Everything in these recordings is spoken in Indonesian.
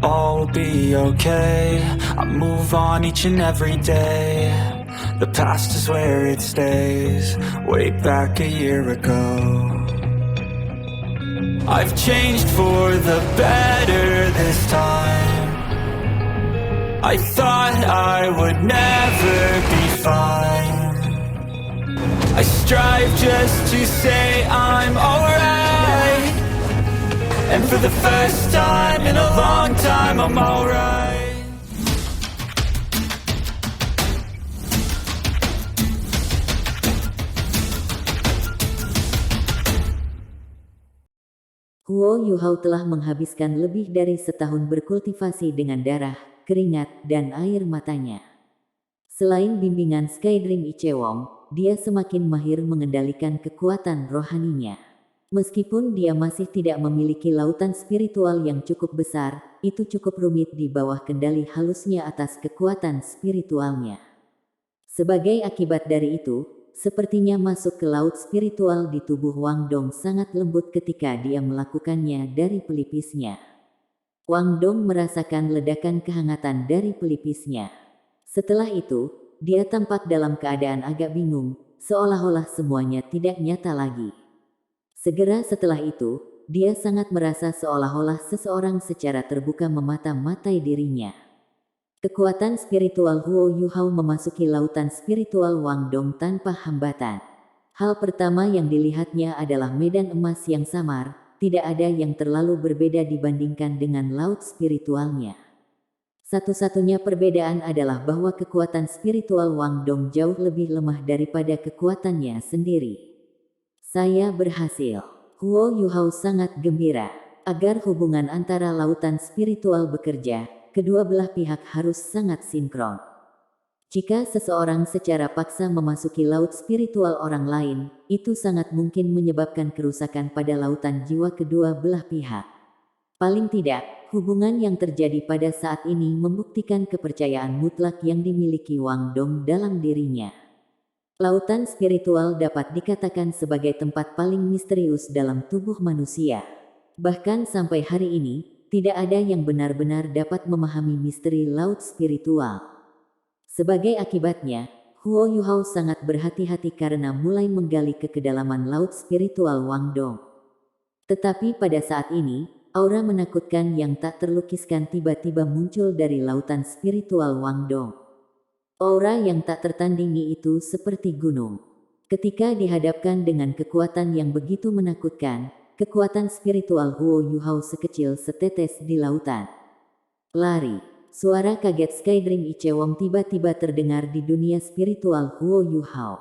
all will be okay. I move on each and every day. The past is where it stays. Way back a year ago, I've changed for the better this time. I thought I would never be fine. I strive just to say I'm alright, and for the first time in a long time I'm alright. Huo Yuhao telah menghabiskan lebih dari setahun berkultivasi dengan darah, keringat, dan air matanya. Selain bimbingan Skydream Ichewong, dia semakin mahir mengendalikan kekuatan rohaninya. Meskipun dia masih tidak memiliki lautan spiritual yang cukup besar, itu cukup rumit di bawah kendali halusnya atas kekuatan spiritualnya. Sebagai akibat dari itu, sepertinya masuk ke laut spiritual di tubuh Wang Dong sangat lembut ketika dia melakukannya dari pelipisnya. Wang Dong merasakan ledakan kehangatan dari pelipisnya. Setelah itu, dia tampak dalam keadaan agak bingung, seolah-olah semuanya tidak nyata lagi. Segera setelah itu, dia sangat merasa seolah-olah seseorang secara terbuka memata-matai dirinya. Kekuatan spiritual Huo Yuhao memasuki lautan spiritual Wang Dong tanpa hambatan. Hal pertama yang dilihatnya adalah medan emas yang samar, tidak ada yang terlalu berbeda dibandingkan dengan laut spiritualnya. Satu-satunya perbedaan adalah bahwa kekuatan spiritual Wang Dong jauh lebih lemah daripada kekuatannya sendiri. Saya berhasil. Huo Yuhao sangat gembira. Agar hubungan antara lautan spiritual bekerja, kedua belah pihak harus sangat sinkron. Jika seseorang secara paksa memasuki laut spiritual orang lain, itu sangat mungkin menyebabkan kerusakan pada lautan jiwa kedua belah pihak. Paling tidak, hubungan yang terjadi pada saat ini membuktikan kepercayaan mutlak yang dimiliki Wang Dong dalam dirinya. Lautan spiritual dapat dikatakan sebagai tempat paling misterius dalam tubuh manusia. Bahkan sampai hari ini, tidak ada yang benar-benar dapat memahami misteri laut spiritual. Sebagai akibatnya, Huo Yuhao sangat berhati-hati karena mulai menggali ke kedalaman laut spiritual Wang Dong. Tetapi pada saat ini, aura menakutkan yang tak terlukiskan tiba-tiba muncul dari lautan spiritual Wang Dong. Aura yang tak tertandingi itu seperti gunung. Ketika dihadapkan dengan kekuatan yang begitu menakutkan, kekuatan spiritual Huo Yuhao sekecil setetes di lautan. Lari. Suara kaget Skydream Ichewong tiba-tiba terdengar di dunia spiritual Huo Yuhao.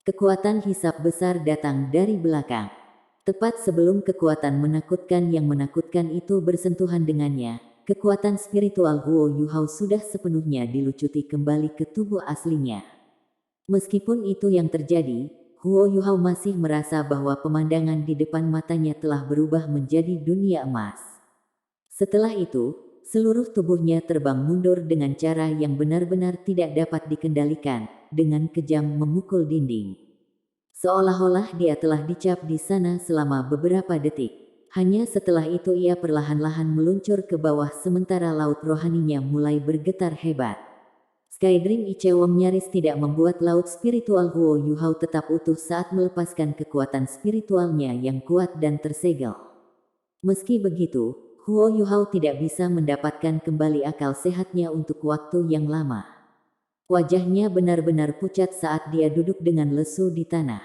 Kekuatan hisap besar datang dari belakang. Tepat sebelum kekuatan menakutkan yang menakutkan itu bersentuhan dengannya, kekuatan spiritual Huo Yuhao sudah sepenuhnya dilucuti kembali ke tubuh aslinya. Meskipun itu yang terjadi, Huo Yuhao masih merasa bahwa pemandangan di depan matanya telah berubah menjadi dunia emas. Setelah itu, seluruh tubuhnya terbang mundur dengan cara yang benar-benar tidak dapat dikendalikan, dengan kejam memukul dinding. Seolah-olah dia telah dicap di sana selama beberapa detik. Hanya setelah itu ia perlahan-lahan meluncur ke bawah sementara laut rohaninya mulai bergetar hebat. Skydream Ichewong nyaris tidak membuat laut spiritual Huo Yuhao tetap utuh saat melepaskan kekuatan spiritualnya yang kuat dan tersegel. Meski begitu, Huo Yuhao tidak bisa mendapatkan kembali akal sehatnya untuk waktu yang lama. Wajahnya benar-benar pucat saat dia duduk dengan lesu di tanah.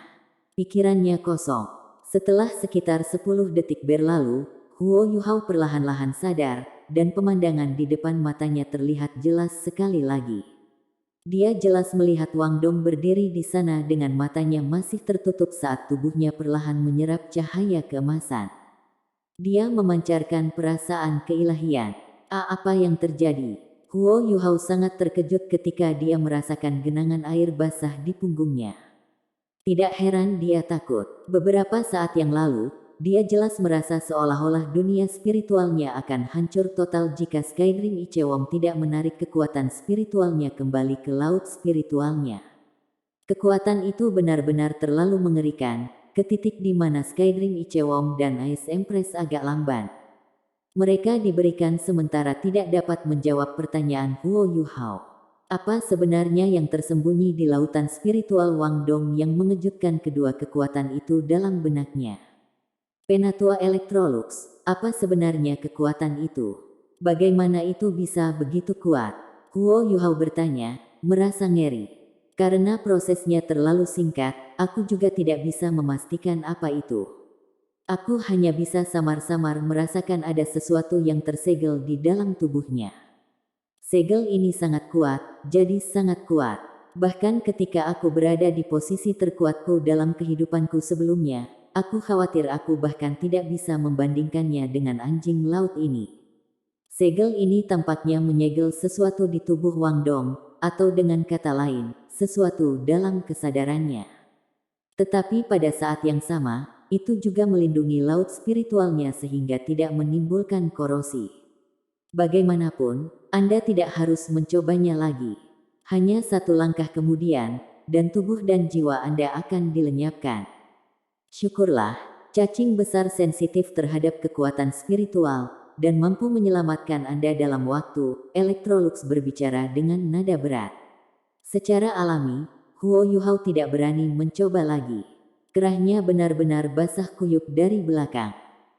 Pikirannya kosong. Setelah sekitar 10 detik berlalu, Huo Yuhao perlahan-lahan sadar, dan pemandangan di depan matanya terlihat jelas sekali lagi. Dia jelas melihat Wang Dong berdiri di sana dengan matanya masih tertutup saat tubuhnya perlahan menyerap cahaya keemasan. Dia memancarkan perasaan keilahian. Apa yang terjadi? Huo Yuhao sangat terkejut ketika dia merasakan genangan air basah di punggungnya. Tidak heran dia takut. Beberapa saat yang lalu, dia jelas merasa seolah-olah dunia spiritualnya akan hancur total jika Skydream Ichewong tidak menarik kekuatan spiritualnya kembali ke laut spiritualnya. Kekuatan itu benar-benar terlalu mengerikan, ke titik di mana Skydream Ichewong dan Ice Empress agak lamban. Mereka diberikan sementara tidak dapat menjawab pertanyaan Huo Yuhao. Apa sebenarnya yang tersembunyi di lautan spiritual Wang Dong yang mengejutkan kedua kekuatan itu dalam benaknya? Penatua Electrolux, apa sebenarnya kekuatan itu? Bagaimana itu bisa begitu kuat? Huo Yuhao bertanya, merasa ngeri. Karena prosesnya terlalu singkat, aku juga tidak bisa memastikan apa itu. Aku hanya bisa samar-samar merasakan ada sesuatu yang tersegel di dalam tubuhnya. Segel ini sangat kuat, jadi sangat kuat. Bahkan ketika aku berada di posisi terkuatku dalam kehidupanku sebelumnya, aku khawatir aku bahkan tidak bisa membandingkannya dengan anjing laut ini. Segel ini tampaknya menyegel sesuatu di tubuh Wang Dong, atau dengan kata lain, sesuatu dalam kesadarannya. Tetapi pada saat yang sama, itu juga melindungi laut spiritualnya sehingga tidak menimbulkan korosi. Bagaimanapun, Anda tidak harus mencobanya lagi. Hanya satu langkah kemudian, dan tubuh dan jiwa Anda akan dilenyapkan. Syukurlah, cacing besar sensitif terhadap kekuatan spiritual, dan mampu menyelamatkan Anda dalam waktu. Electrolux berbicara dengan nada berat. Secara alami, Huo Yuhao tidak berani mencoba lagi. Kerahnya benar-benar basah kuyup dari belakang.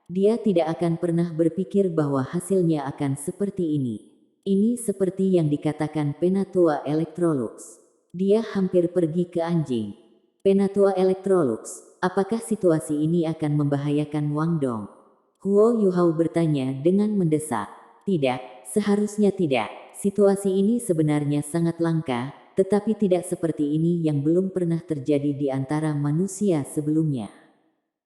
Dia tidak akan pernah berpikir bahwa hasilnya akan seperti ini. Ini seperti yang dikatakan Penatua Electrolux. Dia hampir pergi ke anjing. Penatua Electrolux, apakah situasi ini akan membahayakan Wang Dong? Huo Yuhao bertanya dengan mendesak. Tidak, seharusnya tidak. Situasi ini sebenarnya sangat langka, tetapi tidak seperti ini yang belum pernah terjadi di antara manusia sebelumnya.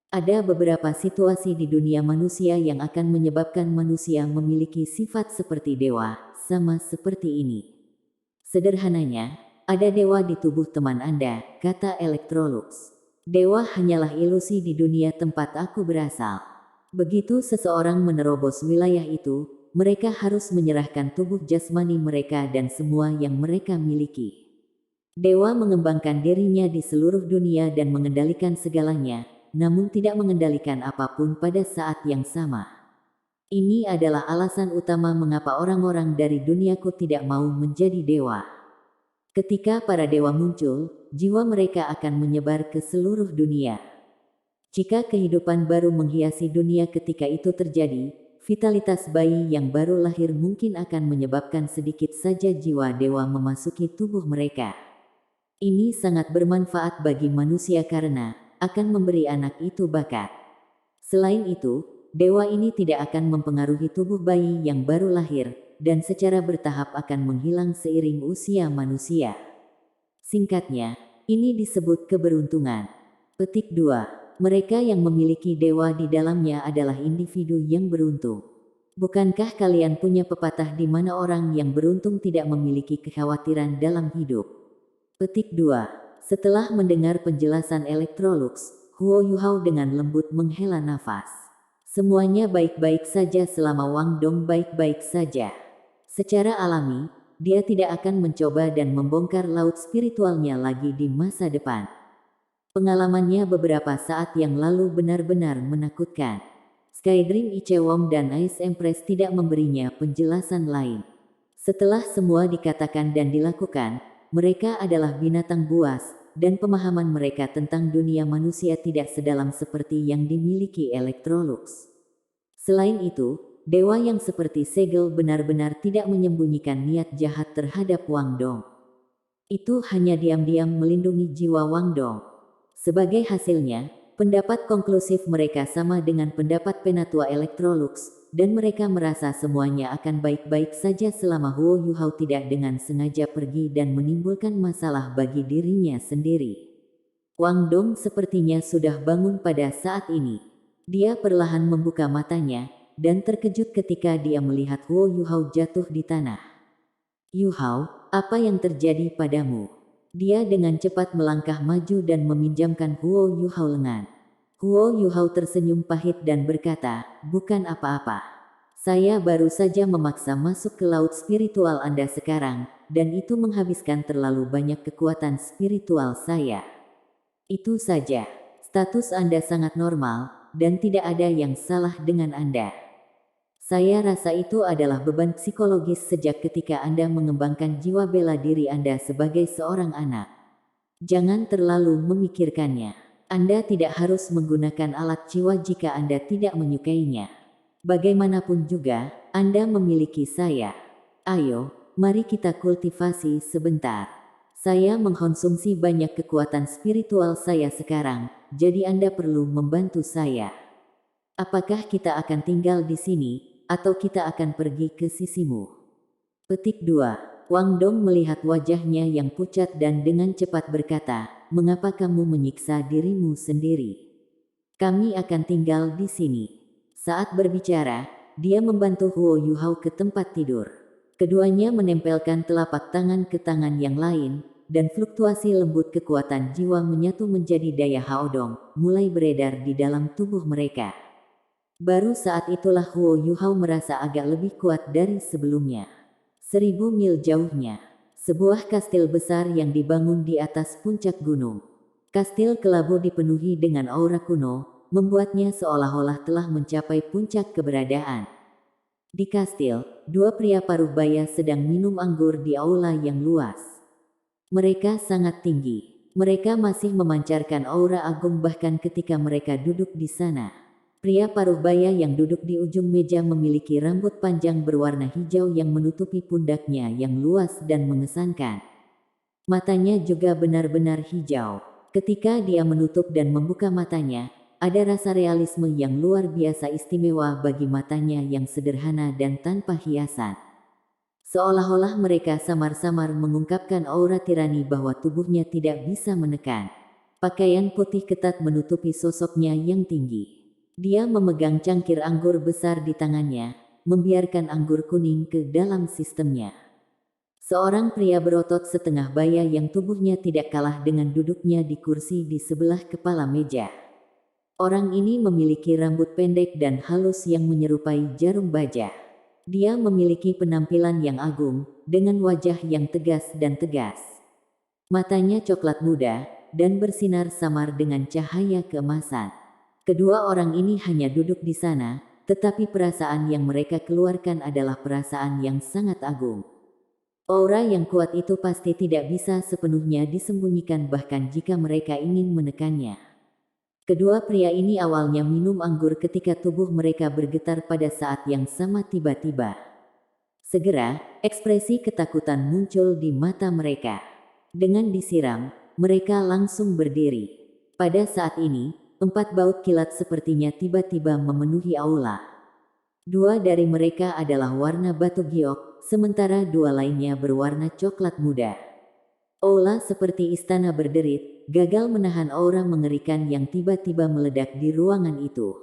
Ada beberapa situasi di dunia manusia yang akan menyebabkan manusia memiliki sifat seperti dewa, sama seperti ini. Sederhananya, ada dewa di tubuh teman Anda, kata Electrolux. Dewa hanyalah ilusi di dunia tempat aku berasal. Begitu seseorang menerobos wilayah itu, mereka harus menyerahkan tubuh jasmani mereka dan semua yang mereka miliki. Dewa mengembangkan dirinya di seluruh dunia dan mengendalikan segalanya, namun tidak mengendalikan apapun pada saat yang sama. Ini adalah alasan utama mengapa orang-orang dari duniaku tidak mau menjadi dewa. Ketika para dewa muncul, jiwa mereka akan menyebar ke seluruh dunia. Jika kehidupan baru menghiasi dunia ketika itu terjadi, vitalitas bayi yang baru lahir mungkin akan menyebabkan sedikit saja jiwa dewa memasuki tubuh mereka. Ini sangat bermanfaat bagi manusia karena akan memberi anak itu bakat. Selain itu, dewa ini tidak akan mempengaruhi tubuh bayi yang baru lahir, dan secara bertahap akan menghilang seiring usia manusia. Singkatnya, ini disebut keberuntungan. Petik 2. Mereka yang memiliki dewa di dalamnya adalah individu yang beruntung. Bukankah kalian punya pepatah di mana orang yang beruntung tidak memiliki kekhawatiran dalam hidup? Petik 2. Setelah mendengar penjelasan Electrolux, Huo Yuhao dengan lembut menghela nafas. Semuanya baik-baik saja selama Wang Dong baik-baik saja. Secara alami, dia tidak akan mencoba dan membongkar laut spiritualnya lagi di masa depan. Pengalamannya beberapa saat yang lalu benar-benar menakutkan. Skydream Ichewong dan Ice Empress tidak memberinya penjelasan lain. Setelah semua dikatakan dan dilakukan, mereka adalah binatang buas, dan pemahaman mereka tentang dunia manusia tidak sedalam seperti yang dimiliki Electrolux. Selain itu, dewa yang seperti segel benar-benar tidak menyembunyikan niat jahat terhadap Wang Dong. Itu hanya diam-diam melindungi jiwa Wang Dong. Sebagai hasilnya, pendapat konklusif mereka sama dengan pendapat Penatua Electrolux, dan mereka merasa semuanya akan baik-baik saja selama Huo Yuhao tidak dengan sengaja pergi dan menimbulkan masalah bagi dirinya sendiri. Wang Dong sepertinya sudah bangun pada saat ini. Dia perlahan membuka matanya, dan terkejut ketika dia melihat Huo Yuhao jatuh di tanah. Yuhao, apa yang terjadi padamu? Dia dengan cepat melangkah maju dan meminjamkan Huo Yuhao lengan. Huo Yuhao tersenyum pahit dan berkata, bukan apa-apa. Saya baru saja memaksa masuk ke laut spiritual Anda sekarang, dan itu menghabiskan terlalu banyak kekuatan spiritual saya. Itu saja. Status Anda sangat normal, dan tidak ada yang salah dengan Anda. Saya rasa itu adalah beban psikologis sejak ketika Anda mengembangkan jiwa bela diri Anda sebagai seorang anak. Jangan terlalu memikirkannya. Anda tidak harus menggunakan alat jiwa jika Anda tidak menyukainya. Bagaimanapun juga, Anda memiliki saya. Ayo, mari kita kultivasi sebentar. Saya mengkonsumsi banyak kekuatan spiritual saya sekarang, jadi Anda perlu membantu saya. Apakah kita akan tinggal di sini, atau kita akan pergi ke sisimu? Petik 2. Wang Dong melihat wajahnya yang pucat dan dengan cepat berkata, "Mengapa kamu menyiksa dirimu sendiri? Kami akan tinggal di sini." Saat berbicara, dia membantu Huo Yuhao ke tempat tidur. Keduanya menempelkan telapak tangan ke tangan yang lain, dan fluktuasi lembut kekuatan jiwa menyatu menjadi daya Haodong, mulai beredar di dalam tubuh mereka. Baru saat itulah Huo Yuhao merasa agak lebih kuat dari sebelumnya. 1000 mil jauhnya, sebuah kastil besar yang dibangun di atas puncak gunung. Kastil kelabu dipenuhi dengan aura kuno, membuatnya seolah-olah telah mencapai puncak keberadaan. Di kastil, dua pria paruh baya sedang minum anggur di aula yang luas. Mereka sangat tinggi. Mereka masih memancarkan aura agung bahkan ketika mereka duduk di sana. Pria paruh baya yang duduk di ujung meja memiliki rambut panjang berwarna hijau yang menutupi pundaknya yang luas dan mengesankan. Matanya juga benar-benar hijau. Ketika dia menutup dan membuka matanya, ada rasa realisme yang luar biasa istimewa bagi matanya yang sederhana dan tanpa hiasan. Seolah-olah mereka samar-samar mengungkapkan aura tirani bahwa tubuhnya tidak bisa menekan. Pakaian putih ketat menutupi sosoknya yang tinggi. Dia memegang cangkir anggur besar di tangannya, membiarkan anggur kuning ke dalam sistemnya. Seorang pria berotot setengah baya yang tubuhnya tidak kalah dengan duduknya di kursi di sebelah kepala meja. Orang ini memiliki rambut pendek dan halus yang menyerupai jarum baja. Dia memiliki penampilan yang agung, dengan wajah yang tegas dan tegas. Matanya coklat muda, dan bersinar samar dengan cahaya keemasan. Kedua orang ini hanya duduk di sana, tetapi perasaan yang mereka keluarkan adalah perasaan yang sangat agung. Aura yang kuat itu pasti tidak bisa sepenuhnya disembunyikan bahkan jika mereka ingin menekannya. Kedua pria ini awalnya minum anggur ketika tubuh mereka bergetar pada saat yang sama tiba-tiba. Segera, ekspresi ketakutan muncul di mata mereka. Dengan disiram, mereka langsung berdiri. Pada saat ini, 4 baut kilat sepertinya tiba-tiba memenuhi aula. 2 dari mereka adalah warna batu giok, sementara 2 lainnya berwarna coklat muda. Aula seperti istana berderit, gagal menahan aura mengerikan yang tiba-tiba meledak di ruangan itu.